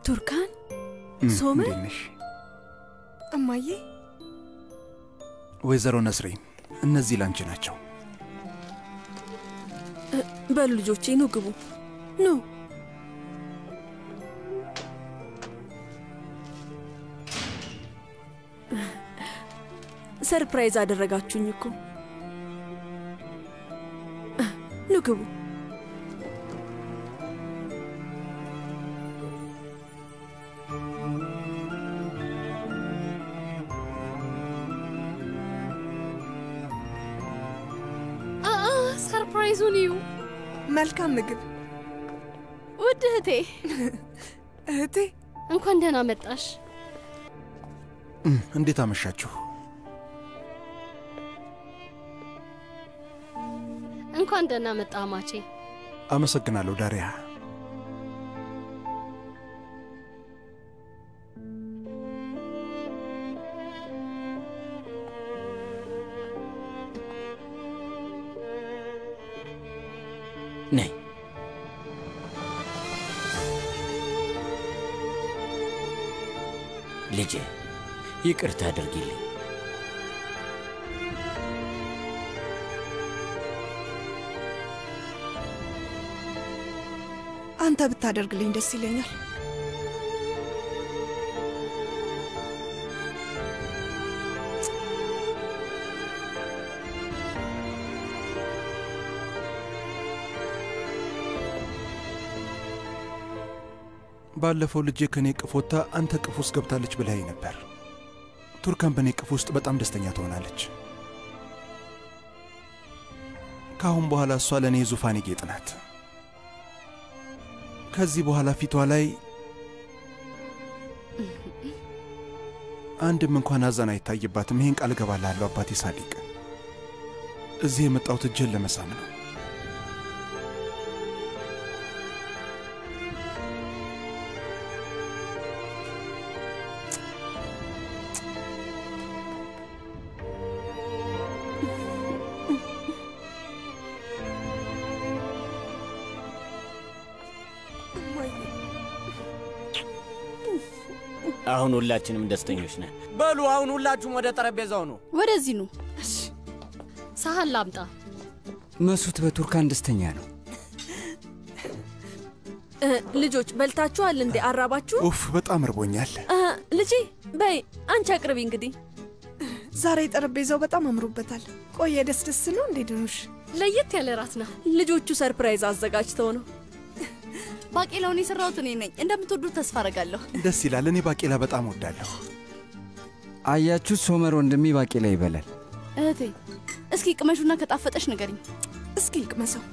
ቱርካን ሶመር እማዬ ወይዘሮ ነስሪን እነዚህ ላንቺ ናቸው። በሉ ልጆቼ ኑ ግቡ ኑ። ሰርፕራይዝ አደረጋችሁኝ እኮ። ኑ ግቡ። ሰርፕራይዙን እዩ። መልካም ምግብ ውድ እህቴ። እህቴ እንኳን ደህና መጣሽ። እንዴት አመሻችሁ? እንኳን ደህና መጣ ማቼ። አመሰግናለሁ ዳሪያ። ነይ ልጄ፣ ይቅርታ አድርጊልኝ። አንተ ብታደርግልኝ ደስ ይለኛል። ባለፈው ልጄ ከኔ ቅፍ ወጥታ አንተ ቅፍ ውስጥ ገብታለች ብለኸኝ ነበር። ቱርካን በኔ ቅፍ ውስጥ በጣም ደስተኛ ትሆናለች። ካሁን በኋላ እሷ ለኔ ዙፋኔ ጌጥ ናት። ከዚህ በኋላ ፊቷ ላይ አንድም እንኳን ሐዘን አይታይባትም። ይሄን ቃል ገባላለሁ አባቴ ሳዲቅ። እዚህ የመጣሁት እጅህን ለመሳም ነው። አሁን ሁላችንም ደስተኞች ነን። በሉ አሁን ሁላችሁም ወደ ጠረጴዛው ነው። ወደዚህ ነው። እሺ ሳህን ላምጣ። መስዑት በቱርካን ደስተኛ ነው። ልጆች በልታችኋል እንዴ? አራባችሁ? ኡፍ በጣም እርቦኛል። ልጄ በይ አንቺ አቅርቢ። እንግዲህ ዛሬ ጠረጴዛው በጣም አምሮበታል። ቆየ ደስ ነው እንዴ ድኑሽ? ለየት ያለ ራት ነው። ልጆቹ ሰርፕራይዝ አዘጋጅተው ነው። ባቄላውን የሰራሁት እኔ ነኝ። እንደምትወዱት ተስፋ አደርጋለሁ። ደስ ይላል። እኔ ባቄላ በጣም ወዳለሁ። አያችሁ ሶመር ወንድሜ ባቄላ ይበላል። እህቴ እስኪ ቅመሹና ከጣፈጠሽ ንገሪኝ። እስኪ ቅመሰው።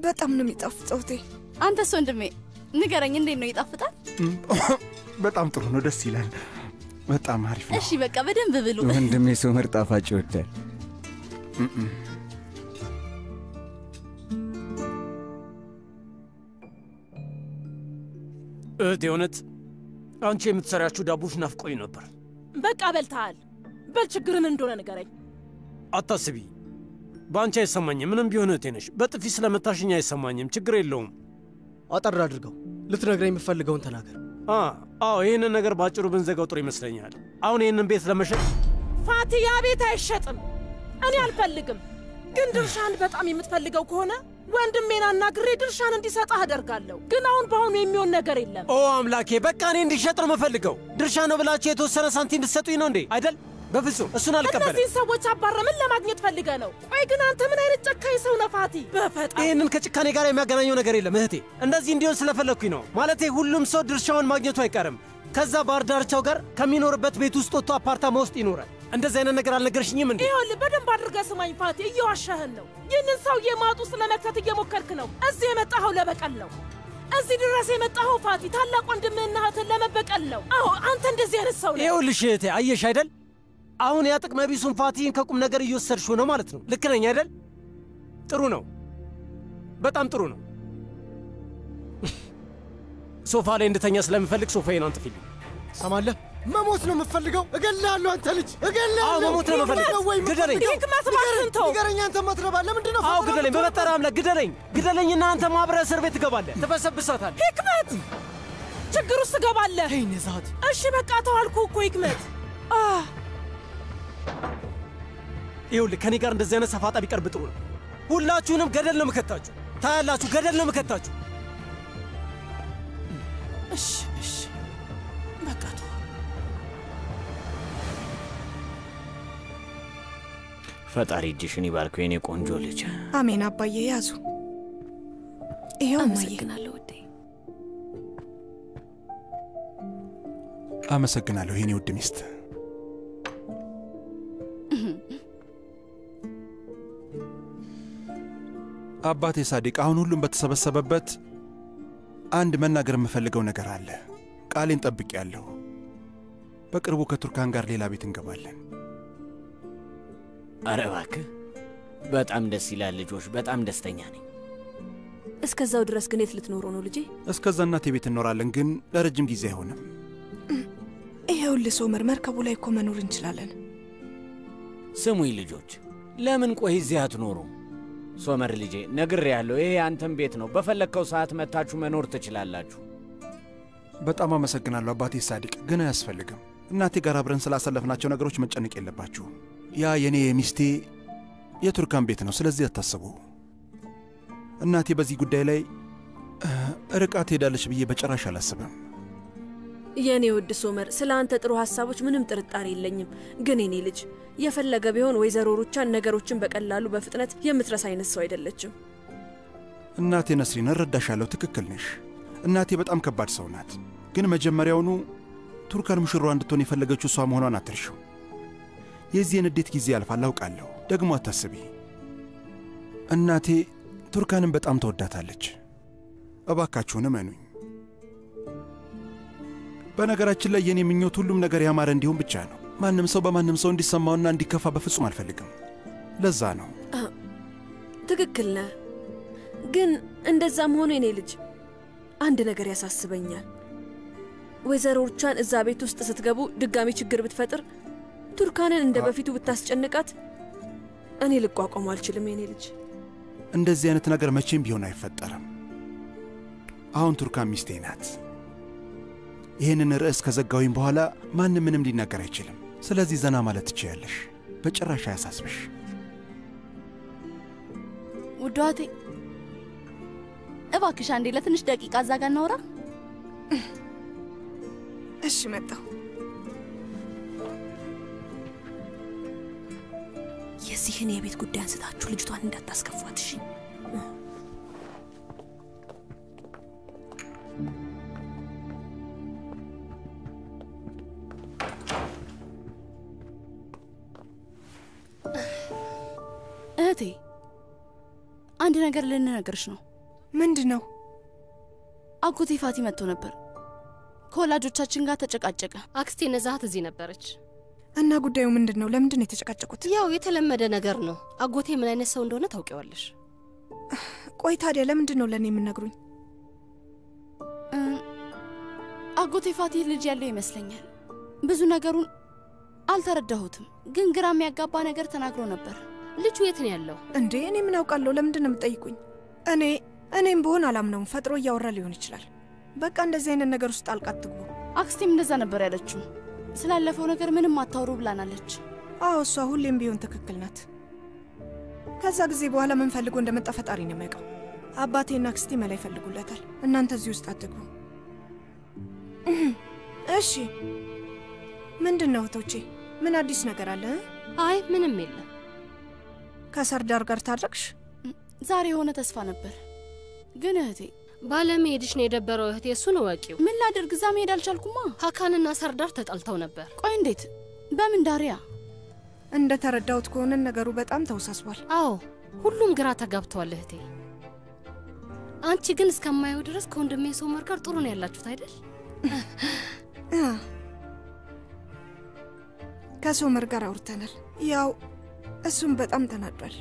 በጣም ነው የሚጣፍጠው። አንተስ ወንድሜ ንገረኝ፣ እንዴት ነው ይጣፍጣል? በጣም ጥሩ ነው፣ ደስ ይላል። በጣም አሪፍ ነው። እሺ በቃ በደንብ ብሉ። ወንድሜ ሶመር ጣፋጭ ይወዳል። እህቴ እውነት አንቺ የምትሰሪያችሁ ዳቦች ናፍቆኝ ነበር። በቃ በልተሃል። በል ችግር ምን እንደሆነ ንገረኝ። አታስቢ፣ በአንቺ አይሰማኝም። ምንም ቢሆን እህቴ ነሽ። በጥፊ ስለመታሽኝ አይሰማኝም። ችግር የለውም። አጠር አድርገው ልትነግረኝ የምትፈልገውን ተናገር። አዎ ይህንን ነገር ባጭሩ ብንዘጋው ጥሩ ይመስለኛል። አሁን ይህንን ቤት ለመሸጥ ፋቲያ ቤት አይሸጥም። እኔ አልፈልግም። ግን ድርሻን በጣም የምትፈልገው ከሆነ ወንድሜን አናግሬ ድርሻን እንዲሰጥህ አደርጋለሁ። ግን አሁን በአሁኑ የሚሆን ነገር የለም። ኦ አምላኬ፣ በቃ እኔ እንዲሸጥ ነው የምፈልገው። ድርሻ ነው ብላችሁ የተወሰነ ሳንቲም እንድትሰጡኝ ነው እንዴ? አይደል? በፍጹም እሱን አልቀበልም። እነዚህን ሰዎች አባረ ምን ለማግኘት ፈልገህ ነው? ቆይ ግን አንተ ምን አይነት ጨካኝ ሰው ነህ ፋቲ? በፈጣሪ ይህንን ከጭካኔ ጋር የሚያገናኘው ነገር የለም እህቴ። እንደዚህ እንዲሆን ስለፈለግኩኝ ነው። ማለቴ ሁሉም ሰው ድርሻውን ማግኘቱ አይቀርም። ከዛ ባህር ዳርቻው ጋር ከሚኖርበት ቤት ውስጥ ወጥቶ አፓርታማ ውስጥ ይኖራል። እንደዚህ አይነት ነገር አልነገርሽኝም እንዴ? ይኸውልህ በደንብ አድርገህ ስማኝ ፋቲ፣ እየዋሻህን ነው። ይህንን ሰውዬ ማጡ ስለመክተት እየሞከርክ ነው። እዚህ የመጣኸው ለበቀል ነው። እዚህ ድረስ የመጣኸው ፋቲ ታላቅ ወንድምህና እህትን ለመበቀል ነው። አዎ አንተ እንደዚህ አይነት ሰው ነህ። ይኸውልሽ እህቴ፣ አየሽ አይደል? አሁን ያ ጥቅመ ቢሱን ፋቲን ከቁም ነገር እየወሰድሽው ነው ማለት ነው። ልክ ነኝ አይደል? ጥሩ ነው፣ በጣም ጥሩ ነው። ሶፋ ላይ እንድተኛ ስለምፈልግ ሶፋዬን አንጥፊልኝ። ሰማለህ? መሞት ነው የምፈልገው። እገልሃለሁ አንተ ልጅ፣ እገልሃለሁ። አዎ መሞት ነው የምፈልገው። ግደለኝ። ህክመት እባክህን ተው። ንገረኝ፣ አንተ ማትረባ ለምንድን ነው? አዎ ግደለኝ፣ በፈጠረ አምላክ ግደለኝ። ግደለኝና አንተ ማብረህ እስር ቤት ትገባለህ፣ ትበሰብሳታለህ። ህክመት ችግር ውስጥ ትገባለህ። ሄይ ነዛት፣ እሺ በቃ ተዋልኩህ እኮ ህክመት። ይኸውልህ ከኔ ጋር እንደዚህ አይነት ሰፋጣ ቢቀርብ ጥሩ ነው። ሁላችሁንም ገደል ነው የምከታችሁ። ታያላችሁ፣ ገደል ነው የምከታችሁ። እሺ እሺ በቃ ተው። ፈጣሪ እጅሽን ይባርከው የኔ ቆንጆ ልጅ። አሜን አባዬ። ያዙ። ይኸው እማዬ። አመሰግናለሁ ውዴ። አመሰግናለሁ የኔ ውድ ሚስት። አባቴ ሳዲቅ፣ አሁን ሁሉም በተሰበሰበበት አንድ መናገር የምፈልገው ነገር አለ። ቃሌን ጠብቄያለሁ። በቅርቡ ከቱርካን ጋር ሌላ ቤት እንገባለን። አረ እባክህ፣ በጣም ደስ ይላል ልጆች፣ በጣም ደስተኛ ነኝ። እስከዛው ድረስ ግን የት ልትኖሩ ነው ልጄ? እስከዛ እናቴ ቤት እንኖራለን፣ ግን ለረጅም ጊዜ አይሆንም። ይኸውልህ ሶመር፣ መርከቡ ላይ እኮ መኖር እንችላለን። ስሙኝ ልጆች፣ ለምን ቆይ እዚህ አትኖሩም? ሶመር ልጄ ነግሬያለሁ፣ ይሄ አንተም ቤት ነው። በፈለግከው ሰዓት መታችሁ መኖር ትችላላችሁ። በጣም አመሰግናለሁ አባቴ ሳዲቅ፣ ግን አያስፈልግም። እናቴ ጋር አብረን ስላሳለፍናቸው ነገሮች መጨነቅ የለባችሁም። ያ የኔ የሚስቴ የቱርካን ቤት ነው፣ ስለዚህ አታስቡ። እናቴ በዚህ ጉዳይ ላይ ርቃ ትሄዳለች ብዬ በጭራሽ አላስብም። የኔ ውድ ሶመር፣ ስለ አንተ ጥሩ ሐሳቦች ምንም ጥርጣሬ የለኝም። ግን የኔ ልጅ የፈለገ ቢሆን ወይዘሮ ሩቻን ነገሮችን በቀላሉ በፍጥነት የምትረሳ አይነት ሰው አይደለችም። እናቴ ነስሪን፣ እረዳሻለሁ፣ ትክክል ነሽ። እናቴ በጣም ከባድ ሰው ናት። ግን መጀመሪያውኑ ቱርካን ሙሽሯ እንድትሆን የፈለገችው እሷ መሆኗን አትርሺው። የዚህ ንዴት ጊዜ ያልፋል፣ አውቃለሁ። ደግሞ አታስቢ፣ እናቴ ቱርካንን በጣም ተወዳታለች። እባካችሁን እመኑኝ። በነገራችን ላይ የኔ ምኞት ሁሉም ነገር ያማረ እንዲሆን ብቻ ነው። ማንም ሰው በማንም ሰው እንዲሰማውና እንዲከፋ በፍጹም አልፈልግም። ለዛ ነው። ትክክል ነህ። ግን እንደዛም ሆኖ የኔ ልጅ አንድ ነገር ያሳስበኛል። ወይዘሮ ሩቻን እዛ ቤት ውስጥ ስትገቡ ድጋሚ ችግር ብትፈጥር፣ ቱርካንን እንደ በፊቱ ብታስጨንቃት እኔ ልቋቋሙ አልችልም የኔ ልጅ። እንደዚህ አይነት ነገር መቼም ቢሆን አይፈጠርም። አሁን ቱርካን ሚስቴ ናት። ይህንን ርዕስ ከዘጋዊም በኋላ ማንም ምንም ሊናገር አይችልም። ስለዚህ ዘና ማለት ትችያለሽ። በጭራሽ አያሳስብሽ። ውዷቴ እባክሽ አንዴ ለትንሽ ደቂቃ እዛ ጋር እናውራ። እሺ መጣሁ። የዚህን የቤት ጉዳይ አንስታችሁ ልጅቷን እንዳታስከፏት እሺ? እህቴ አንድ ነገር ልንነግርሽ ነው። ምንድን ነው? አጎቴ ፋቲ መጥቶ ነበር። ከወላጆቻችን ጋር ተጨቃጨቀ። አክስቴ ነዛት እዚህ ነበረች። እና ጉዳዩ ምንድን ነው? ለምንድን ነው የተጨቃጨቁት? ያው የተለመደ ነገር ነው። አጎቴ ምን አይነት ሰው እንደሆነ ታውቂዋለሽ። ቆይ ታዲያ ለምንድን ነው ለእኔ የምነግሩኝ? አጎቴ ፋቲ ልጅ ያለው ይመስለኛል። ብዙ ነገሩን አልተረዳሁትም፣ ግን ግራ የሚያጋባ ነገር ተናግሮ ነበር። ልጁ የት ነው ያለው? እንዴ እኔ ምን አውቃለሁ? ለምንድን ነው የምትጠይቁኝ? እኔም ብሆን አላምነውም። ፈጥሮ እያወራ ሊሆን ይችላል። በቃ እንደዚህ አይነት ነገር ውስጥ ጣልቃ አትግቡ። አክስቴም እንደዛ ነበር ያለችው። ስላለፈው ነገር ምንም አታውሩ ብላናለች። አዎ እሷ ሁሌም ቢሆን ትክክል ናት። ከዛ ጊዜ በኋላ ምን ፈልጎ እንደመጣ ፈጣሪ ነው የሚያውቀው። አባቴና አክስቴ መላ ይፈልጉለታል። እናንተ እዚህ ውስጥ አትግቡ። እሺ ምንድን ነው እህቶቼ? ምን አዲስ ነገር አለ? አይ ምንም የለም። ከሰርዳር ጋር ታረቅሽ? ዛሬ የሆነ ተስፋ ነበር፣ ግን እህቴ ባለመሄድሽ ነው የደበረው። እህቴ እሱን እወቂው። ምን ላድርግ? እዛ መሄድ አልቻልኩማ። ሀካንና ሰርዳር ተጣልተው ነበር። ቆይ እንዴት? በምን ዳሪያ? እንደ ተረዳሁት ከሆነ ነገሩ በጣም ተወሳስቧል። አዎ ሁሉም ግራ ተጋብተዋል እህቴ። አንቺ ግን እስከማየው ድረስ ከወንድሜ ሶመር ጋር ጥሩ ነው ያላችሁት አይደል? ከሶመር ጋር አውርተናል። ያው እሱም በጣም ተናዷል፣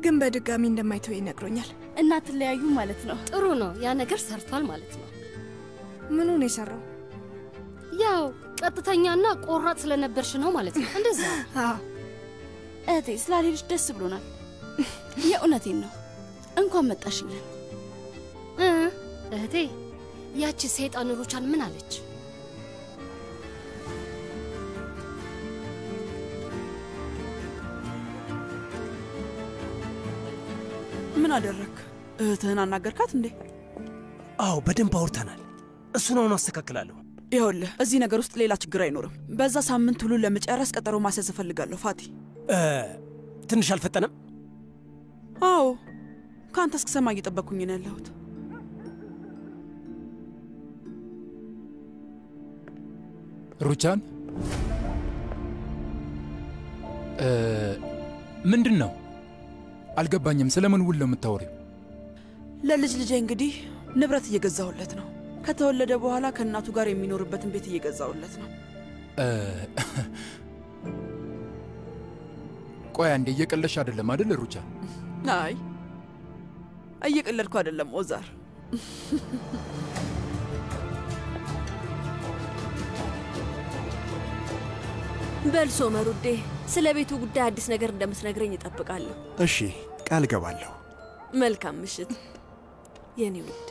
ግን በድጋሚ እንደማይተው ይነግሮኛል። እና ትለያዩ ማለት ነው? ጥሩ ነው፣ ያ ነገር ሰርቷል ማለት ነው። ምኑ ነው የሰራው? ያው ቀጥተኛና ቆራጥ ስለነበርሽ ነው ማለት ነው። እንደዛ እህቴ ስላልሄድሽ ደስ ብሎናል። የእውነቴን ነው። እንኳን መጣሽልን። እህቴ ያቺ ሰይጣን ሩቻን ምን አለች? ምን አደረክ? እህትህን አናገርካት እንዴ? አዎ በደንብ አውርተናል። እሱን አሁን አስተካክላለሁ። ይኸውልህ እዚህ ነገር ውስጥ ሌላ ችግር አይኖርም። በዛ ሳምንት ሁሉን ለመጨረስ ቀጠሮ ማስያዝ እፈልጋለሁ። ፋቲ ትንሽ አልፈጠነም? አዎ ከአንተ እስክሰማ እየጠበቅኩኝ ነው ያለሁት። ሩቻን ምንድን ነው? አልገባኝም። ስለምን ውል ነው የምታወሪው? ለልጅ ልጄ እንግዲህ ንብረት እየገዛሁለት ነው። ከተወለደ በኋላ ከእናቱ ጋር የሚኖርበትን ቤት እየገዛሁለት ነው። ቆይ አንዴ፣ እየቀለድሽ አይደለም አይደል ሩቻን? አይ እየቀለድኩ አይደለም ኦዛር። በል ሶመር ውዴ፣ ስለ ቤቱ ጉዳይ አዲስ ነገር እንደምትነግረኝ እጠብቃለሁ። እሺ ቃል ገባለሁ። መልካም ምሽት የኔ ውድ።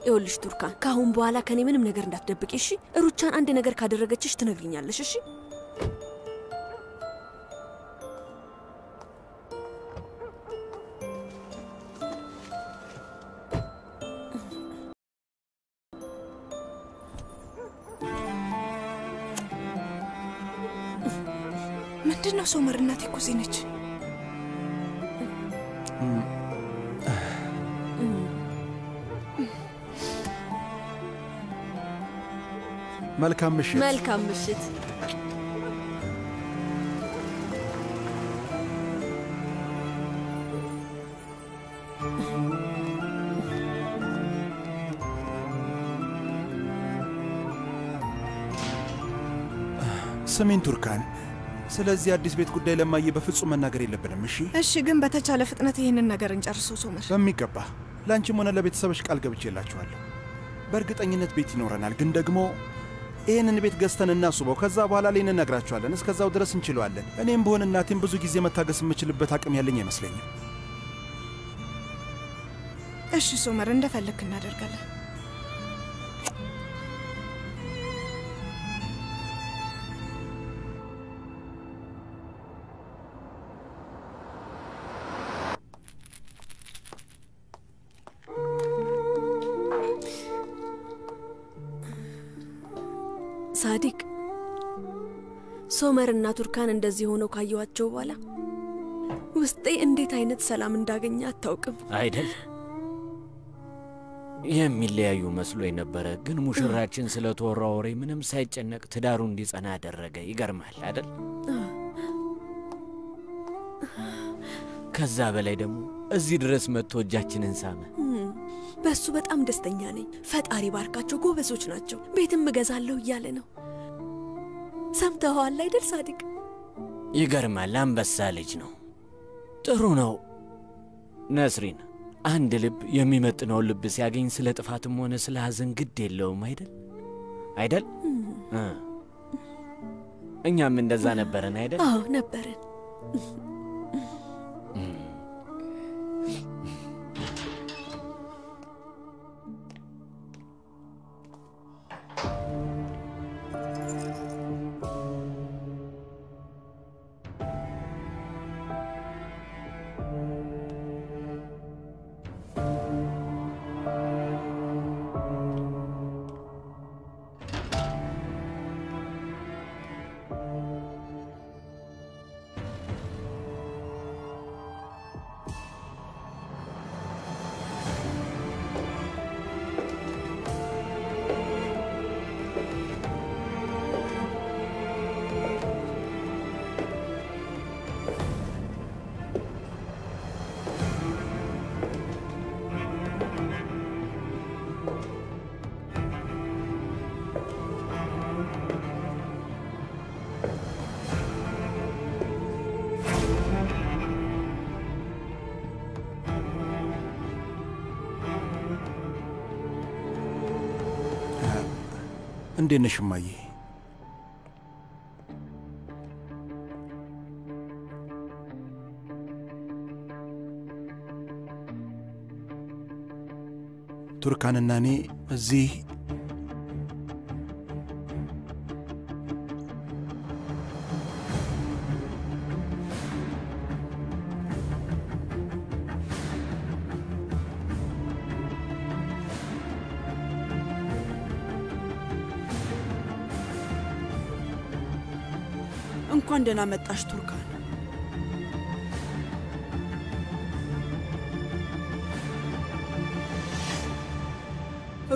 ይኸውልሽ ቱርካን፣ ከአሁን በኋላ ከኔ ምንም ነገር እንዳትደብቂ እሺ? ሩቻን አንድ ነገር ካደረገችሽ ትነግሪኛለሽ እሺ? ምንድነው ሶመር? እናቴ እኮ እዚህ ነች። መልካም ምሽት። መልካም ምሽት። ስሚን ቱርካን፣ ስለዚህ አዲስ ቤት ጉዳይ ለማየ በፍጹም መናገር የለብንም እሺ? እሺ፣ ግን በተቻለ ፍጥነት ይህንን ነገር እንጨርሰው ሶመር። በሚገባ ላንቺም ሆነ ለቤተሰብሽ ቃል ገብቼላችኋለሁ። በእርግጠኝነት ቤት ይኖረናል፣ ግን ደግሞ ይህንን ቤት ገዝተን እናስበው። ከዛ በኋላ ላይ እንነግራችኋለን። እስከዛው ድረስ እንችለዋለን። እኔም ብሆን እናቴም ብዙ ጊዜ መታገስ የምችልበት አቅም ያለኝ አይመስለኝም። እሺ ሶመር፣ እንደፈለክ እናደርጋለን። ሳዲቅ፣ ሶመርና ቱርካን እንደዚህ ሆነው ካየዋቸው በኋላ ውስጤ እንዴት አይነት ሰላም እንዳገኘ አታውቅም አይደል? የሚለያዩ መስሎኝ ነበረ፣ ግን ሙሽራችን ስለተወራ ወሬ ምንም ሳይጨነቅ ትዳሩ እንዲጸና ያደረገ። ይገርማል አይደል? ከዛ በላይ ደግሞ እዚህ ድረስ መጥቶ እጃችንን ሳመ። በሱ በጣም ደስተኛ ነኝ። ፈጣሪ ባርካቸው፣ ጎበዞች ናቸው። ቤትም እገዛለሁ እያለ ነው። ሰምተኸዋል አይደል ሳዲቅ? ይገርማል። አንበሳ ልጅ ነው። ጥሩ ነው። ነስሪን፣ አንድ ልብ የሚመጥነውን ልብ ሲያገኝ ስለ ጥፋትም ሆነ ስለ ሐዘን ግድ የለውም አይደል? አይደል? እኛም እንደዛ ነበረን አይደል? አዎ ነበረን። እንዴት ነሽ እማዬ? ቱርካንና እኔ እዚህ እንኳን ደህና መጣሽ ቱርካን።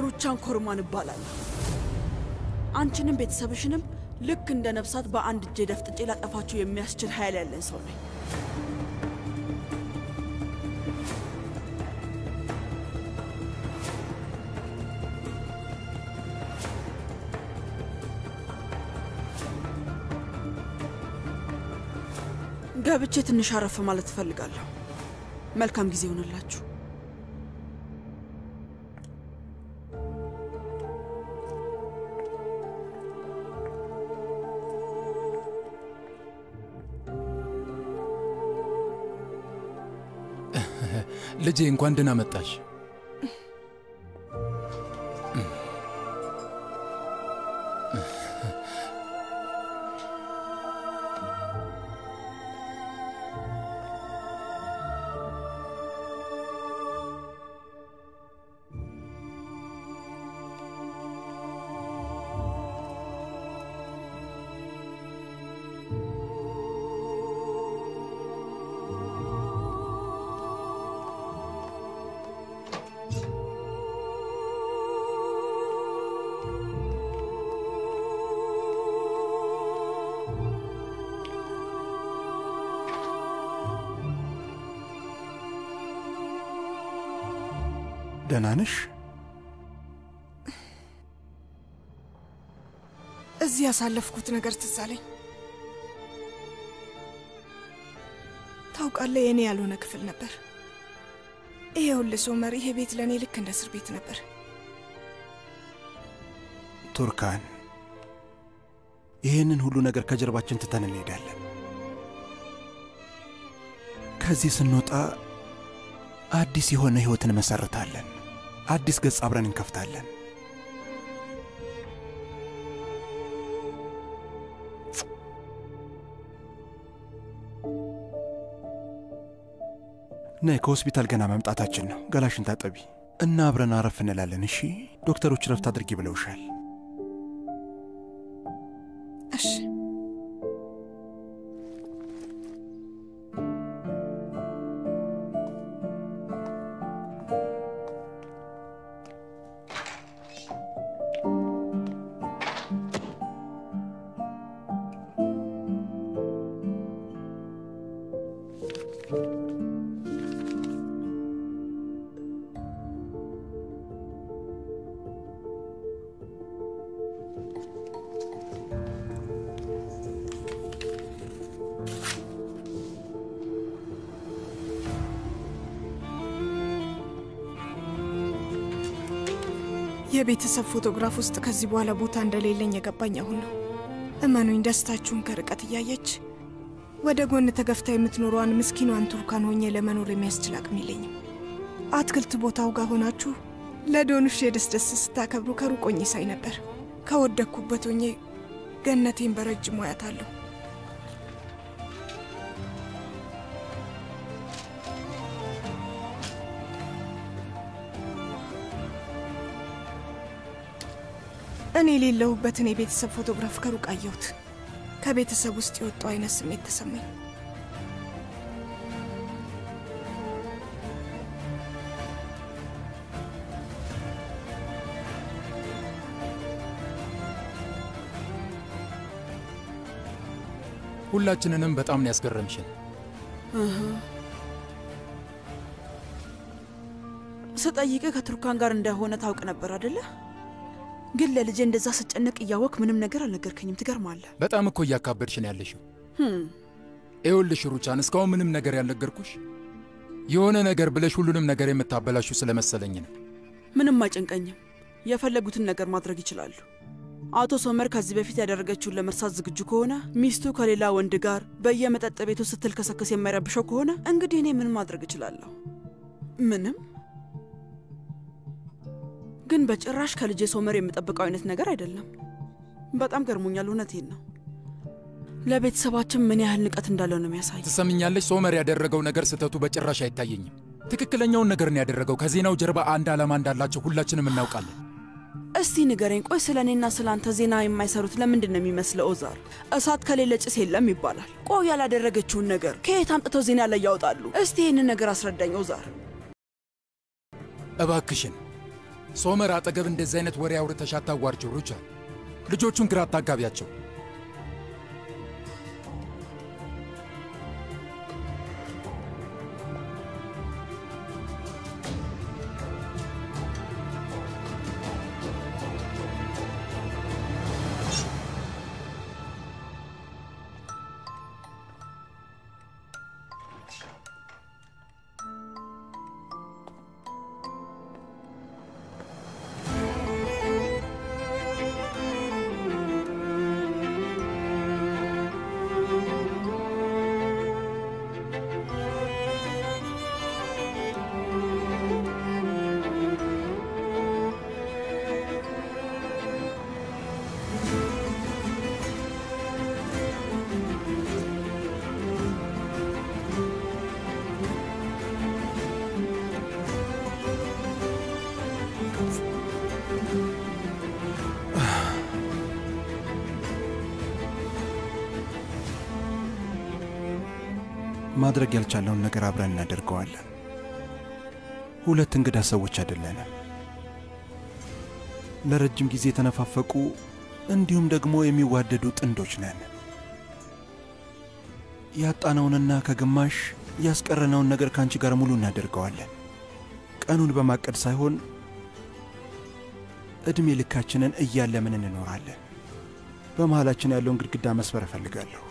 ሩቻን ኮርማን እባላለሁ። አንቺንም ቤተሰብሽንም ልክ እንደ ነፍሳት በአንድ እጄ ደፍጥጬ ላጠፋችሁ የሚያስችል ኃይል ያለን ሰው ነኝ። ገብቼ ትንሽ አረፍ ማለት እፈልጋለሁ። መልካም ጊዜ ይሆንላችሁ። ልጄ እንኳን ደህና መጣሽ። ደህና ነሽ? እዚህ ያሳለፍኩት ነገር ትዝ አለኝ። ታውቃለህ፣ የኔ ያልሆነ ክፍል ነበር። ይሄውልህ ሶመር፣ ይሄ ቤት ለእኔ ልክ እንደ እስር ቤት ነበር። ቱርካን፣ ይህንን ሁሉ ነገር ከጀርባችን ትተን እንሄዳለን። ከዚህ ስንወጣ አዲስ የሆነ ሕይወትን መሰርታለን። አዲስ ገጽ አብረን እንከፍታለን። ነይ፣ ከሆስፒታል ገና መምጣታችን ነው። ገላሽን ታጠቢ እና አብረን አረፍ እንላለን። እሺ? ዶክተሮች ረፍት አድርጊ ብለውሻል። እሺ። የቤተሰብ ፎቶግራፍ ውስጥ ከዚህ በኋላ ቦታ እንደሌለኝ የገባኝ አሁን ነው። እመኑኝ፣ ደስታችሁን ከርቀት እያየች ወደ ጎን ተገፍታ የምትኖረዋን ምስኪኗን ቱርካን ሆኜ ለመኖር የሚያስችል አቅም የለኝም። አትክልት ቦታው ጋር ሆናችሁ ለዶኑሽ የደስደስ ስታከብሩ ከሩቅ ሆኜ ሳይ ነበር። ከወደኩበት ሆኜ ገነቴን በረጅሙ አያታለሁ። እኔ የሌለሁበትን የቤተሰብ ፎቶግራፍ ከሩቅ አየሁት። ከቤተሰብ ውስጥ የወጣው አይነት ስሜት ተሰማኝ። ሁላችንንም በጣም ነው ያስገረምሽን። ስጠይቅህ ከቱርካን ጋር እንደሆነ ታውቅ ነበር አይደለ? ግን ለልጄ እንደዛ ስጨነቅ እያወቅ ምንም ነገር አልነገርከኝም። ትገርማለህ። በጣም እኮ እያካበድሽ ነው ያለሽው። ይኸውልሽ ሩቻን፣ እስካሁን ምንም ነገር ያልነገርኩሽ የሆነ ነገር ብለሽ ሁሉንም ነገር የምታበላሹ ስለመሰለኝ ነው። ምንም አይጨንቀኝም። የፈለጉትን ነገር ማድረግ ይችላሉ። አቶ ሶመር ከዚህ በፊት ያደረገችውን ለመርሳት ዝግጁ ከሆነ ሚስቱ ከሌላ ወንድ ጋር በየመጠጥ ቤቱ ስትልከሰከስ የማይረብሸው ከሆነ እንግዲህ እኔ ምን ማድረግ እችላለሁ? ምንም። ግን በጭራሽ ከልጄ ሶመር የምጠብቀው አይነት ነገር አይደለም። በጣም ገርሞኛል። እውነቴን ነው። ለቤተሰባችን ምን ያህል ንቀት እንዳለው ነው የሚያሳይ። ትሰምኛለሽ? ሶመር ያደረገው ነገር ስህተቱ በጭራሽ አይታየኝም። ትክክለኛውን ነገር ነው ያደረገው። ከዜናው ጀርባ አንድ ዓላማ እንዳላቸው ሁላችንም እናውቃለን። እስቲ ንገረኝ። ቆይ ስለ እኔና ስለ አንተ ዜና የማይሰሩት ለምንድን ነው የሚመስለው? ኦዛር፣ እሳት ከሌለ ጭስ የለም ይባላል። ቆይ ያላደረገችውን ነገር ከየት አምጥተው ዜና ላይ ያወጣሉ? እስቲ ይህንን ነገር አስረዳኝ ኦዛር። እባክሽን ሶመር አጠገብ እንደዚህ አይነት ወሬ አውርተሽ አታዋርጂው ሩቻል። ልጆቹን ግራ አታጋቢያቸው። ማድረግ ያልቻለውን ነገር አብረን እናደርገዋለን። ሁለት እንግዳ ሰዎች አይደለንም። ለረጅም ጊዜ የተነፋፈቁ እንዲሁም ደግሞ የሚዋደዱ ጥንዶች ነን። ያጣነውንና ከግማሽ ያስቀረነውን ነገር ካንቺ ጋር ሙሉ እናደርገዋለን። ቀኑን በማቀድ ሳይሆን እድሜ ልካችንን እያለምን እንኖራለን። በመሃላችን ያለውን ግድግዳ መስበር እፈልጋለሁ።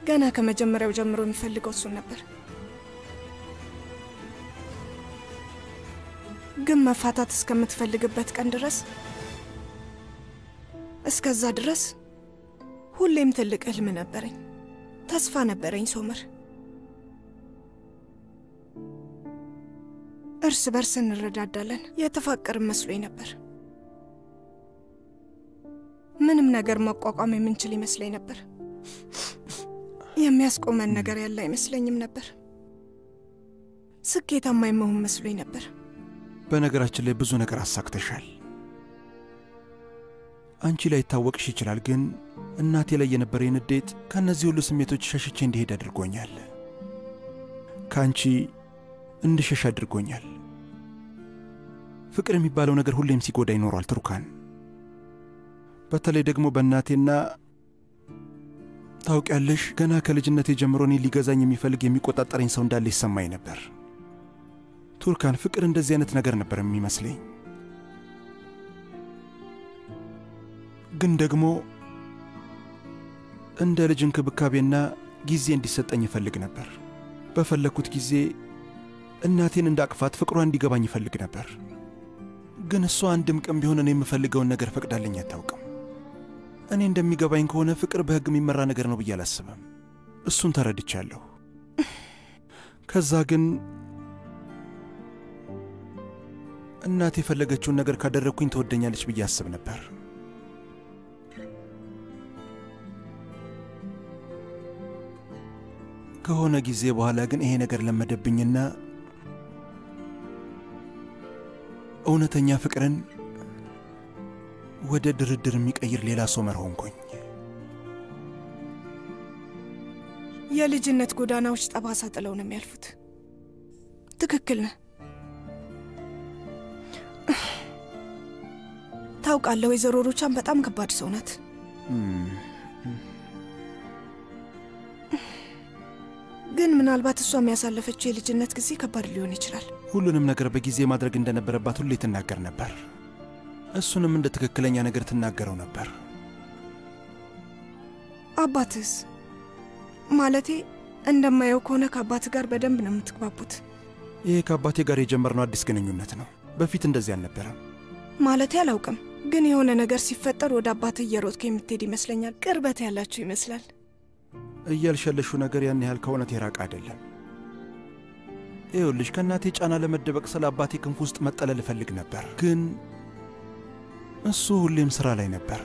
ገና ከመጀመሪያው ጀምሮ የሚፈልገው እሱን ነበር። ግን መፋታት እስከምትፈልግበት ቀን ድረስ እስከዛ ድረስ ሁሌም ትልቅ ህልም ነበረኝ፣ ተስፋ ነበረኝ ሶመር። እርስ በርስ እንረዳዳለን፣ የተፋቀርን መስሎኝ ነበር። ምንም ነገር መቋቋም የምንችል ይመስለኝ ነበር። የሚያስቆመን ነገር ያለ አይመስለኝም ነበር። ስኬታማ የመሆን መስሎኝ ነበር። በነገራችን ላይ ብዙ ነገር አሳክተሻል። አንቺ ላይ ታወቅሽ ይችላል፣ ግን እናቴ ላይ የነበረኝ ንዴት ከነዚህ ሁሉ ስሜቶች ሸሽቼ እንዲሄድ አድርጎኛል። ካንቺ እንድሸሽ አድርጎኛል። ፍቅር የሚባለው ነገር ሁሌም ሲጎዳ ይኖራል ቱርካን። በተለይ ደግሞ በእናቴና ታውቂያለሽ፣ ገና ከልጅነቴ ጀምሮ እኔ ሊገዛኝ የሚፈልግ የሚቆጣጠረኝ ሰው እንዳለ ይሰማኝ ነበር። ቱርካን፣ ፍቅር እንደዚህ አይነት ነገር ነበር የሚመስለኝ። ግን ደግሞ እንደ ልጅ እንክብካቤና ጊዜ እንዲሰጠኝ ይፈልግ ነበር። በፈለኩት ጊዜ እናቴን እንዳቅፋት ፍቅሯ እንዲገባኝ ይፈልግ ነበር። ግን እሷ አንድም ቀን ቢሆን እኔ የምፈልገውን ነገር ፈቅዳልኝ አታውቅም። እኔ እንደሚገባኝ ከሆነ ፍቅር በሕግ የሚመራ ነገር ነው ብዬ አላስብም። እሱን ተረድቻለሁ። ከዛ ግን እናቴ የፈለገችውን ነገር ካደረግኩኝ ትወደኛለች ብዬ አስብ ነበር። ከሆነ ጊዜ በኋላ ግን ይሄ ነገር ለመደብኝና እውነተኛ ፍቅርን ወደ ድርድር የሚቀይር ሌላ ሶመር ሆንኩኝ። የልጅነት ጎዳናዎች ጠባሳ ጥለው ነው የሚያልፉት። ትክክል ነህ። ታውቃለህ፣ ወይዘሮ ሩቻን በጣም ከባድ ሰው ናት። ግን ምናልባት እሷ የሚያሳለፈችው የልጅነት ጊዜ ከባድ ሊሆን ይችላል። ሁሉንም ነገር በጊዜ ማድረግ እንደነበረባት ሁሌ ትናገር ነበር። እሱንም እንደ ትክክለኛ ነገር ትናገረው ነበር። አባትስ? ማለቴ እንደማየው ከሆነ ከአባት ጋር በደንብ ነው የምትግባቡት። ይሄ ከአባቴ ጋር የጀመርነው አዲስ ግንኙነት ነው። በፊት እንደዚህ አልነበረም። ማለቴ አላውቅም፣ ግን የሆነ ነገር ሲፈጠር ወደ አባትህ እየሮጥክ የምትሄድ ይመስለኛል። ቅርበት ያላችሁ ይመስላል። እያልሸለሹ ነገር ያን ያህል ከእውነት የራቀ አይደለም። ይኸውልሽ ከእናቴ ጫና ለመደበቅ ስለ አባቴ ክንፍ ውስጥ መጠለል እፈልግ ነበር፣ ግን እሱ ሁሌም ሥራ ላይ ነበር።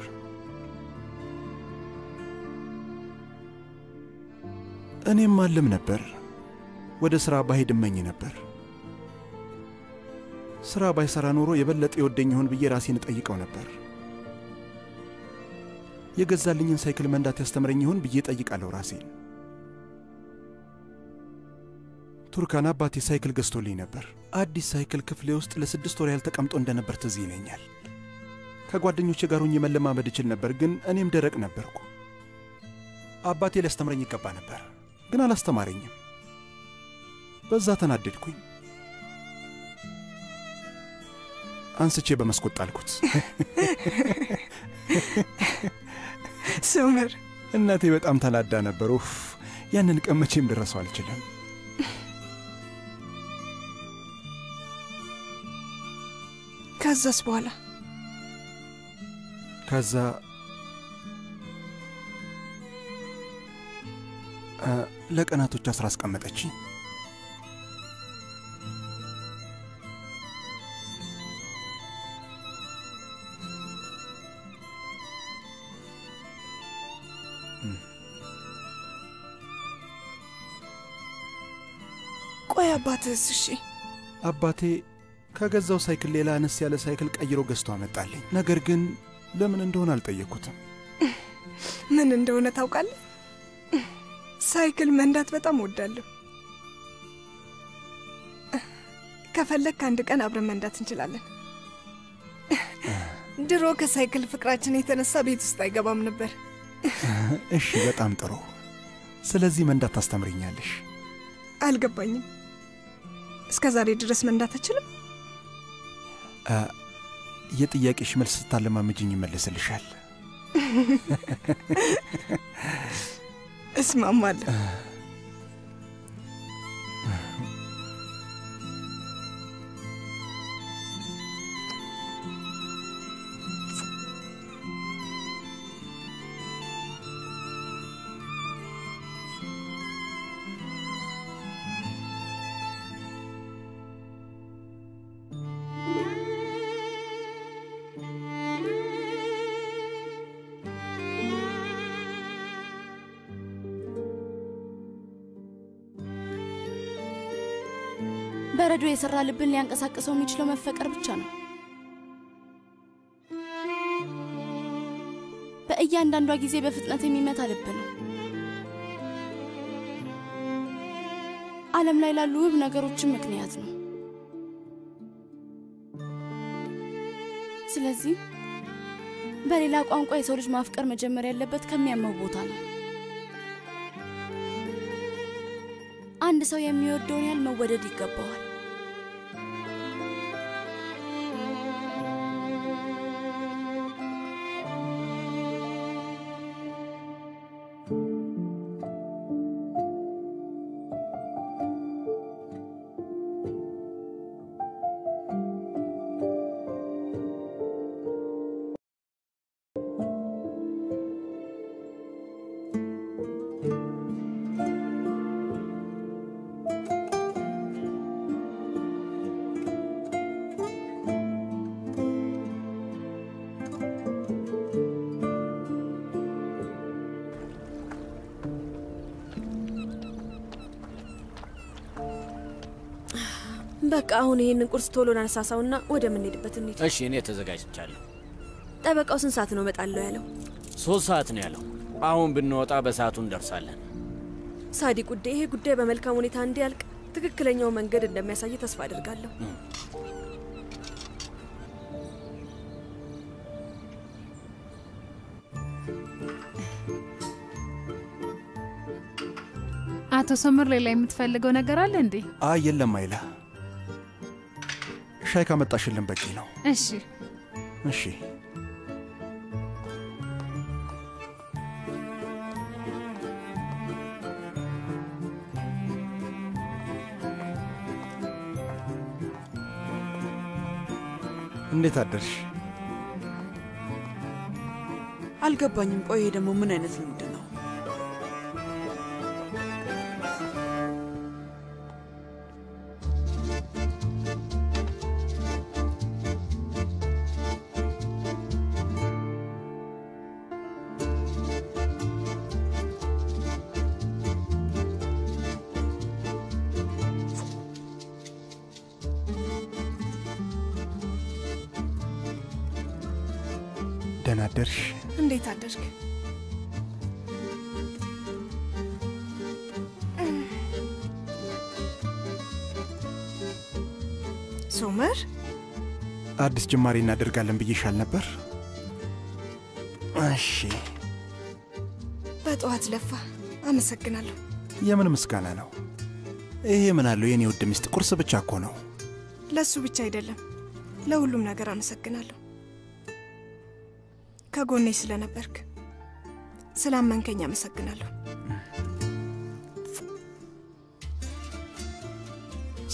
እኔም አልም ነበር። ወደ ሥራ ባሄድ እመኝ ነበር። ሥራ ባይሠራ ኖሮ የበለጠ ይወደኝ ይሆን ብዬ ራሴን እጠይቀው ነበር። የገዛልኝን ሳይክል መንዳት ያስተምረኝ ይሆን ብዬ ጠይቃለሁ ራሴን። ቱርካን አባቴ ሳይክል ገዝቶልኝ ነበር። አዲስ ሳይክል ክፍሌ ውስጥ ለ6 ወር ያህል ተቀምጦ እንደነበር ትዝ ይለኛል። ከጓደኞቼ ጋር ሆኜ መለማመድ እችል ነበር፣ ግን እኔም ደረቅ ነበርኩ። አባቴ ሊያስተምረኝ ይገባ ነበር፣ ግን አላስተማረኝም። በዛ ተናደድኩኝ። አንስቼ በመስኮት ጣልኩት። ሶመር፣ እናቴ በጣም ተናዳ ነበር። ኡፍ፣ ያንን ቀን መቼም ልረሳው አልችልም። ከዛስ በኋላ ለቀናቶች አስራ አስቀመጠችኝ። ቆይ አባትህስ? እሺ አባቴ ከገዛው ሳይክል ሌላ አነስ ያለ ሳይክል ቀይሮ ገዝቶ አመጣልኝ። ነገር ግን ለምን እንደሆነ አልጠየቅኩትም። ምን እንደሆነ ታውቃለህ? ሳይክል መንዳት በጣም እወዳለሁ። ከፈለክ አንድ ቀን አብረን መንዳት እንችላለን። ድሮ ከሳይክል ፍቅራችን የተነሳ ቤት ውስጥ አይገባም ነበር። እሺ፣ በጣም ጥሩ። ስለዚህ መንዳት ታስተምሪኛለሽ? አልገባኝም። እስከ ዛሬ ድረስ መንዳት አትችልም? የጥያቄሽ መልስ ስታለማመጅኝ ይመለስልሻል። እስማማለሁ። በረዶ የሰራ ልብን ሊያንቀሳቅሰው የሚችለው መፈቀር ብቻ ነው። በእያንዳንዷ ጊዜ በፍጥነት የሚመታ ልብ ነው። ዓለም ላይ ላሉ ውብ ነገሮችን ምክንያት ነው። ስለዚህ በሌላ ቋንቋ የሰው ልጅ ማፍቀር መጀመር ያለበት ከሚያመው ቦታ ነው። አንድ ሰው የሚወደውን ያህል መወደድ ይገባዋል። በቃ አሁን ይሄንን ቁርስ ቶሎ እናነሳሳውና ወደ ምንሄድበት እንሂድ። እሺ፣ እኔ ተዘጋጅቻለሁ። ጠበቃው ስንት ሰዓት ነው እመጣለሁ ያለው? 3 ሰዓት ነው ያለው። አሁን ብንወጣ በሰዓቱ እንደርሳለን። ሳዲቅ ውዴ፣ ይሄ ጉዳይ በመልካም ሁኔታ እንዲያልቅ ትክክለኛው መንገድ እንደሚያሳይ ተስፋ አድርጋለሁ። አቶ ሶመር፣ ሌላ የምትፈልገው ነገር አለ እንዴ? አይ የለም አይላ፣ ሻይ ካመጣሽልን በቂ ነው። እሺ እሺ። እንዴት አደርሽ? አልገባኝም። ቆይ ይሄ ደግሞ ምን አይነት ልምድ ነው? ደህና አደርሽ? እንዴት አደርክ? ሶመር፣ አዲስ ጅማሬ እናደርጋለን ብዬሻል ነበር። እሺ፣ በጠዋት ለፋ። አመሰግናለሁ። የምን ምስጋና ነው ይሄ? ምን አለው የኔ ውድ ሚስት፣ ቁርስ ብቻ እኮ ነው። ለሱ ብቻ አይደለም፣ ለሁሉም ነገር አመሰግናለሁ። ከጎኔ ስለነበርክ፣ ስላመንከኝ አመሰግናለሁ።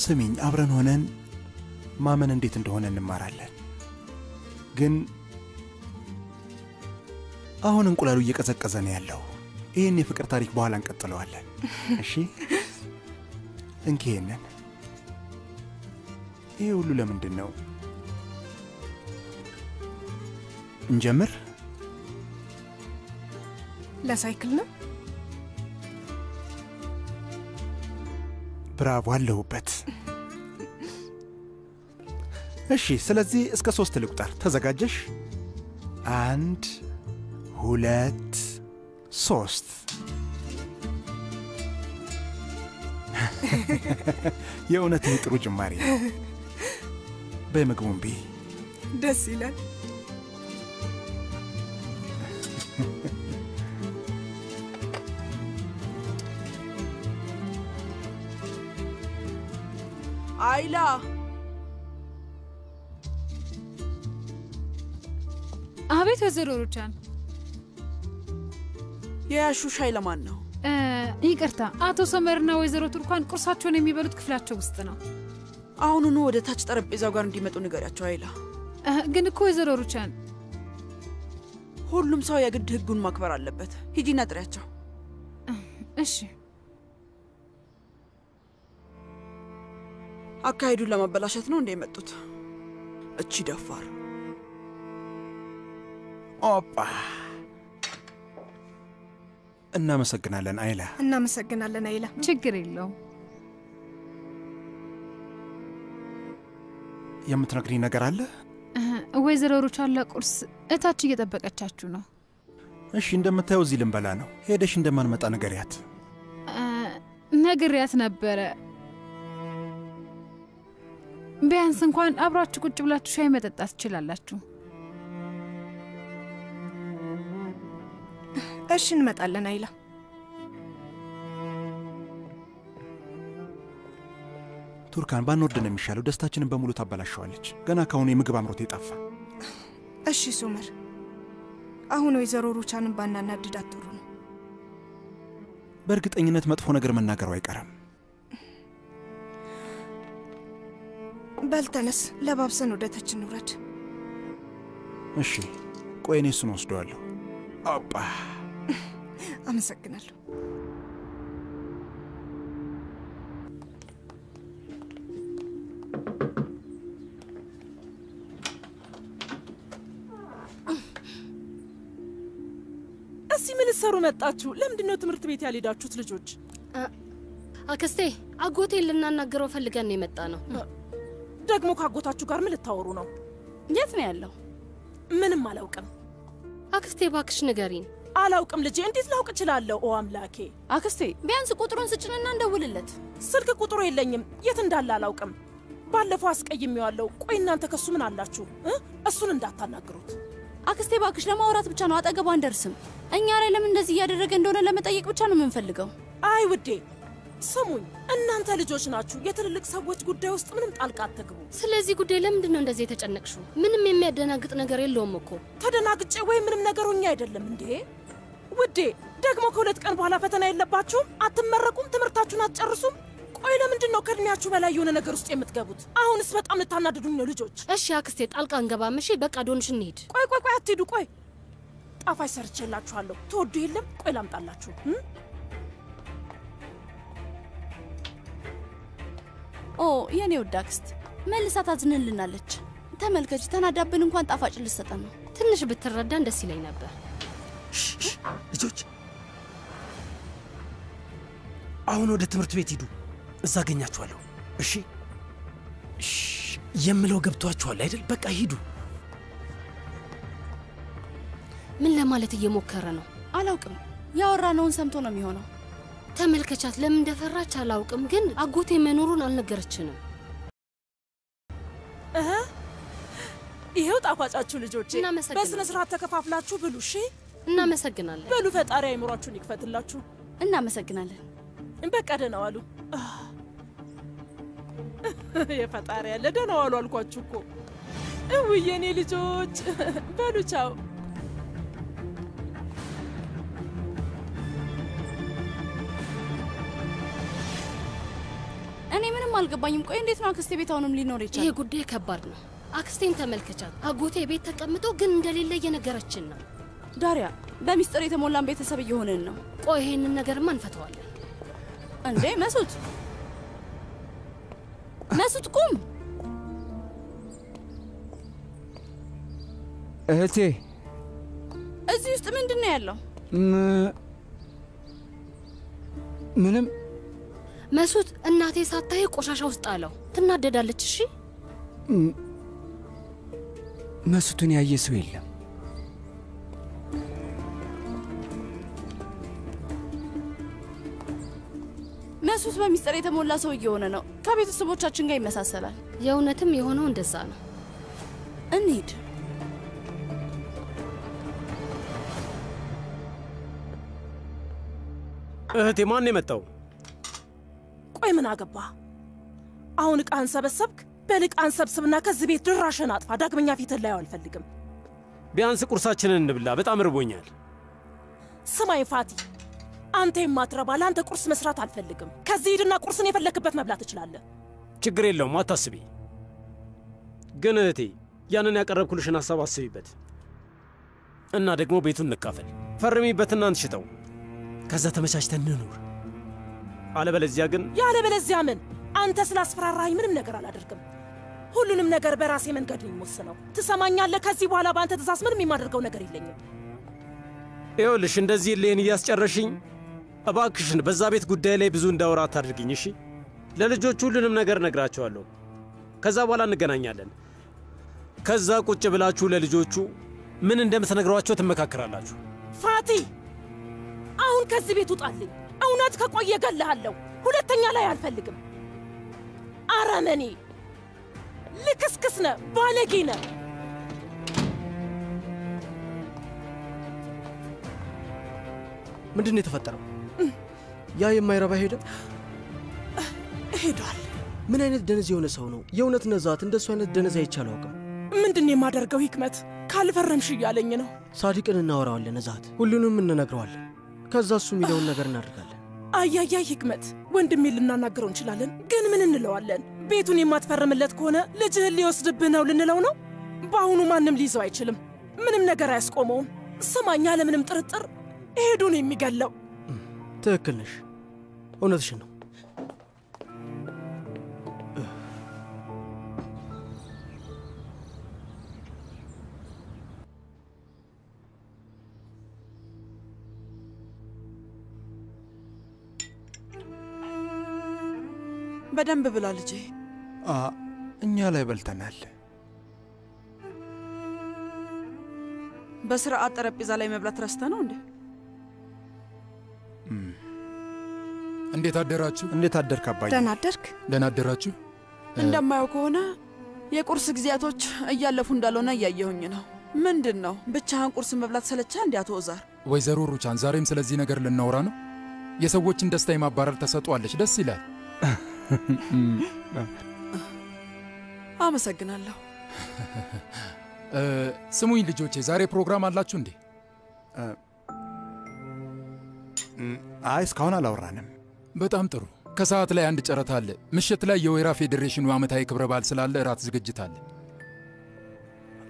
ስሚኝ፣ አብረን ሆነን ማመን እንዴት እንደሆነ እንማራለን። ግን አሁን እንቁላሉ እየቀዘቀዘ ነው ያለው። ይህን የፍቅር ታሪክ በኋላ እንቀጥለዋለን። እሺ፣ እንኪ ይሄንን። ይሄ ሁሉ ለምንድን ነው? እንጀምር። ለሳይክል ነው። ብራቮ፣ አለሁበት። እሺ፣ ስለዚህ እስከ 3 ልቁጠር። ተዘጋጀሽ? 1 2 3 የእውነት ጥሩ ጅማሬ ነው። በምግቡም ቢ ደስ ይላል። አይላ፣ አቤት ወይዘሮ ሩቻን። የያሹ ሻይ ለማን ነው? ይቅርታ፣ አቶ ሶመርና ወይዘሮ ቱርካን ቁርሳቸውን የሚበሉት ክፍላቸው ውስጥ ነው። አሁኑኑ ወደ ታች ጠረጴዛው ጋር እንዲመጡ ንገሪያቸው። አይላ፣ ግን እኮ ወይዘሮ ሩቻን፣ ሁሉም ሰው የግድ ህጉን ማክበር አለበት። ሂጂና ጥሪያቸው። እሺ። አካሄዱን ለማበላሸት ነው እንደ የመጡት? እቺ ደፋር። ኦፓ! እናመሰግናለን አይላ። እናመሰግናለን አይላ። ችግር የለውም። የምትነግሪኝ ነገር አለ? ወይዘሮ ሩቻን ለቁርስ እታች እየጠበቀቻችሁ ነው። እሺ፣ እንደምታየው እዚህ ልንበላ ነው። ሄደሽ እንደማንመጣ ንገሪያት። ነግሬያት ነበረ። ቢያንስ እንኳን አብራችሁ ቁጭ ብላችሁ ሻይ መጠጣት ትችላላችሁ። እሺ፣ እንመጣለን አይላ። ቱርካን ባንወርድ ነው የሚሻለው። ደስታችንን በሙሉ ታበላሸዋለች። ገና ካሁኑ የምግብ አምሮት የጠፋ። እሺ ሶመር፣ አሁን ወይዘሮ ሩቻንን ባናናድዳት ጥሩ ነው። በእርግጠኝነት መጥፎ ነገር መናገሩ አይቀርም። በል ተነስ፣ ለባብሰን ወደ ታች እንውረድ። እሺ፣ ቆይ እኔ እሱን ወስደዋለሁ። አባ፣ አመሰግናለሁ። እዚህ ምን ሰሩ መጣችሁ? ለምንድነው ትምህርት ቤት ያልሄዳችሁት ልጆች? አክስቴ፣ አጎቴን ልናናገረው ፈልገን ነው የመጣ ነው። ደግሞ ካጎታችሁ ጋር ምን ልታወሩ ነው? የት ነው ያለው? ምንም አላውቅም። አክስቴ ባክሽ ንገሪን። አላውቅም ልጄ፣ እንዴት ላውቅ እችላለሁ? ኦ አምላኬ። አክስቴ ቢያንስ ቁጥሩን ስጭንና እንደውልለት። ስልክ ቁጥሩ የለኝም፣ የት እንዳለ አላውቅም። ባለፈው አስቀይሜዋለሁ። ቆይ እናንተ ከሱ ምን አላችሁ? እሱን እንዳታናግሩት። አክስቴ ባክሽ ለማውራት ብቻ ነው፣ አጠገቡ አንደርስም። እኛ ላይ ለምን እንደዚህ እያደረገ እንደሆነ ለመጠየቅ ብቻ ነው የምንፈልገው። አይ ውዴ ስሙኝ፣ እናንተ ልጆች ናችሁ። የትልልቅ ሰዎች ጉዳይ ውስጥ ምንም ጣልቃ አትግቡ። ስለዚህ ጉዳይ ለምንድን ነው እንደዚህ የተጨነቅሽው? ምንም የሚያደናግጥ ነገር የለውም እኮ። ተደናግጬ ወይ ምንም ነገር ሆኜ አይደለም እንዴ ውዴ። ደግሞ ከ2 ቀን በኋላ ፈተና የለባችሁም? አትመረቁም? ትምህርታችሁን አትጨርሱም? ቆይ ለምንድን ነው ከእድሜያችሁ በላይ የሆነ ነገር ውስጥ የምትገቡት? አሁንስ በጣም ልታናድዱኝ ነው ልጆች። እሺ አክስቴ ጣልቃ እንገባም። እሺ በቃ ዶንሽ እንሂድ። ቆይ አትሂዱ። ቆይ ጣፋጭ ሰርቼላችኋለሁ። ትወዱ የለም? ቆይ ላምጣላችሁ። ኦ የኔ ውድ አክስት መልሳ ታዝንልናለች። ተመልከች፣ ተናዳብን እንኳን ጣፋጭ ልትሰጠን ነው። ትንሽ ብትረዳን ደስ ይለኝ ነበር። ልጆች አሁን ወደ ትምህርት ቤት ሂዱ፣ እዛ አገኛችኋለሁ። እሺ የምለው ገብቷችኋል አይደል? በቃ ሂዱ። ምን ለማለት እየሞከረ ነው? አላውቅም። ያወራነውን ሰምቶ ነው የሚሆነው። ተመልከቻት፣ ለምን እንደፈራች አላውቅም፣ ግን አጎቴ መኖሩን አልነገረችንም። ይሄው ጣፋጫችሁ ልጆቼ፣ እናመሰግናለን። በስነ ስርዓት ተከፋፍላችሁ ብሉ። እሺ እናመሰግናለን። በሉ፣ ፈጣሪ አይምሯችሁን ይክፈትላችሁ። እናመሰግናለን። በቃ ደህና ዋሉ። የፈጣሪ ያለ ደህና ዋሉ አልኳችሁ እኮ። እውይ የኔ ልጆች፣ በሉ ቻው። እኔ ምንም አልገባኝም። ቆይ እንዴት ነው አክስቴ ቤት አሁንም ሊኖር ይችላል? ይሄ ጉዳይ ከባድ ነው። አክስቴን ተመልከቻት። አጎቴ ቤት ተቀምጦ ግን እንደሌለ እየነገረችን ነው። ዳሪያ፣ በሚስጥር የተሞላን ቤተሰብ እየሆንን ነው። ቆይ ይሄንን ነገርማ እንፈተዋለን። እንዴ መሱት፣ መሱት ቁም! እህቴ፣ እዚህ ውስጥ ምንድን ነው ያለው? ምንም። መሱት፣ እናቴ ሳታይ ቆሻሻ ውስጥ አለው። ትናደዳለች። እሺ መሱትን ያየ ሰው የለም። መሱት በሚስጥር የተሞላ ሰው እየሆነ ነው። ከቤተሰቦቻችን ጋር ይመሳሰላል። የእውነትም የሆነው እንደዛ ነው። እንሂድ። እህቴ፣ ማን የመጣው? ቆይ ምን አገባ? አሁን ዕቃህን ሰበሰብክ? በልቃን ሰብስብና ከዚህ ቤት ድራሽን አጥፋ። ዳግመኛ ፊትህን ላይ አልፈልግም። ቢያንስ ቁርሳችንን እንብላ፣ በጣም ርቦኛል። ስማኝ ፋቲ፣ አንተ የማትረባ፣ ለአንተ ቁርስ መስራት አልፈልግም። ከዚህ ሂድና ቁርስን የፈለክበት መብላት ትችላለህ። ችግር የለውም፣ አታስቢ። ግን እህቴ፣ ያንን ያቀረብኩልሽን ሐሳብ አስቢበት እና ደግሞ ቤቱን እንካፈል። ፈርሚበትና እንሽጠው፣ ከዛ ተመቻችተን እንኑር። አለበለዚያ ግን ያለበለዚያ ምን? አንተ ስላስፈራራኝ ምንም ነገር አላደርግም። ሁሉንም ነገር በራሴ መንገድ ነው የምወስነው። ትሰማኛለህ? ከዚህ በኋላ በአንተ ትእዛዝ ምንም የማደርገው ነገር የለኝም። ይኸውልሽ፣ እንደዚህ ሌን እያስጨረሽኝ፣ እባክሽን በዛ ቤት ጉዳይ ላይ ብዙ እንዳወራ አታድርግኝ። እሺ? ለልጆቹ ሁሉንም ነገር ነግራቸዋለሁ። ከዛ በኋላ እንገናኛለን። ከዛ ቁጭ ብላችሁ ለልጆቹ ምን እንደምትነግሯቸው ትመካከራላችሁ። ፋቲ፣ አሁን ከዚህ ቤት ውጣልኝ። እውነት ከቆየ እገልሃለሁ። ሁለተኛ ላይ አልፈልግም። አረመኔ፣ ልክስክስ ነህ፣ ባለጌ ነህ። ምንድን ነው የተፈጠረው? ያ የማይረባ ሄደ? ሄዷል። ምን አይነት ደነዝ የሆነ ሰው ነው? የእውነት ነዛት፣ እንደሱ አይነት ደነዝ አይቻል አውቅም። ምንድን ነው የማደርገው? ሂክመት ካልፈረምሽ እያለኝ ነው። ሳዲቅን እናወራዋለን፣ ነዛት፣ ሁሉንም እንነግረዋለን። ከዛ እሱ የሚለውን ነገር እናደርጋለን። አያያይ ሂክመት፣ ወንድሜ ልናናግረው እንችላለን፣ ግን ምን እንለዋለን? ቤቱን የማትፈርምለት ከሆነ ልጅህን ሊወስድብህ ነው ልንለው ነው? በአሁኑ ማንም ሊይዘው አይችልም። ምንም ነገር አያስቆመውም። ስማኝ፣ ያለምንም ጥርጥር ሄዱን የሚገለው። ትክክል ነሽ፣ እውነትሽን ነው። በደንብ ብላ ልጄ። እኛ ላይ በልተናል። በስርዓት ጠረጴዛ ላይ መብላት ረስተ ነው እንዴ? እንዴት አደራችሁ? እንዴት አደርክ አባዬ? ደህና አደርክ? ደህና አደራችሁ? እንደማየው ከሆነ የቁርስ ጊዜያቶች እያለፉ እንዳልሆነ እያየሁኝ ነው። ምንድን ነው ብቻህን ቁርስ መብላት ሰለቻ እንዴ አቶ ኦዛር? ወይዘሮ ሩቻን ዛሬም ስለዚህ ነገር ልናወራ ነው። የሰዎችን ደስታ የማባረር ተሰጥቷለች። ደስ ይላል። አመሰግናለሁ። ስሙኝ ልጆቼ፣ ዛሬ ፕሮግራም አላችሁ እንዴ? አይ እስካሁን አላወራንም። በጣም ጥሩ። ከሰዓት ላይ አንድ ጨረታ አለ። ምሽት ላይ የወይራ ፌዴሬሽኑ ዓመታዊ ክብረ በዓል ስላለ እራት ዝግጅት አለ።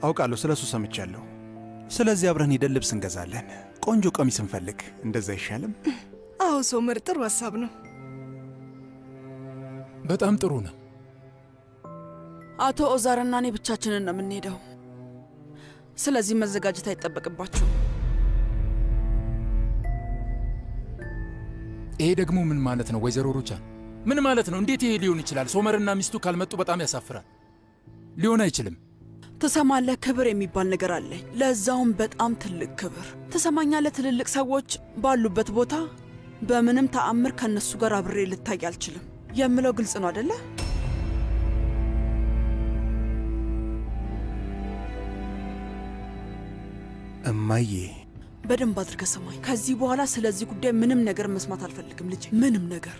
አውቃለሁ፣ ስለ እሱ ሰምቻለሁ። ስለዚህ አብረን ሄደን ልብስ እንገዛለን። ቆንጆ ቀሚስ እንፈልግ። እንደዛ አይሻልም? አዎ ሶመር፣ ጥሩ ሀሳብ ነው። በጣም ጥሩ ነው። አቶ ኦዛርና እኔ ብቻችንን ነው የምንሄደው። ስለዚህ መዘጋጀት አይጠበቅባችሁ። ይሄ ደግሞ ምን ማለት ነው ወይዘሮ ሩቻን? ምን ማለት ነው? እንዴት ይሄ ሊሆን ይችላል? ሶመርና ሚስቱ ካልመጡ በጣም ያሳፍራል። ሊሆን አይችልም። ትሰማለህ? ክብር የሚባል ነገር አለ። ለዛውም በጣም ትልቅ ክብር። ትሰማኛለህ? ትልልቅ ሰዎች ባሉበት ቦታ በምንም ተአምር ከነሱ ጋር አብሬ ልታይ አልችልም። የምለው ግልጽ ነው አይደለ? እማዬ በደንብ አድርገህ ሰማኝ። ከዚህ በኋላ ስለዚህ ጉዳይ ምንም ነገር መስማት አልፈልግም ልጄ፣ ምንም ነገር።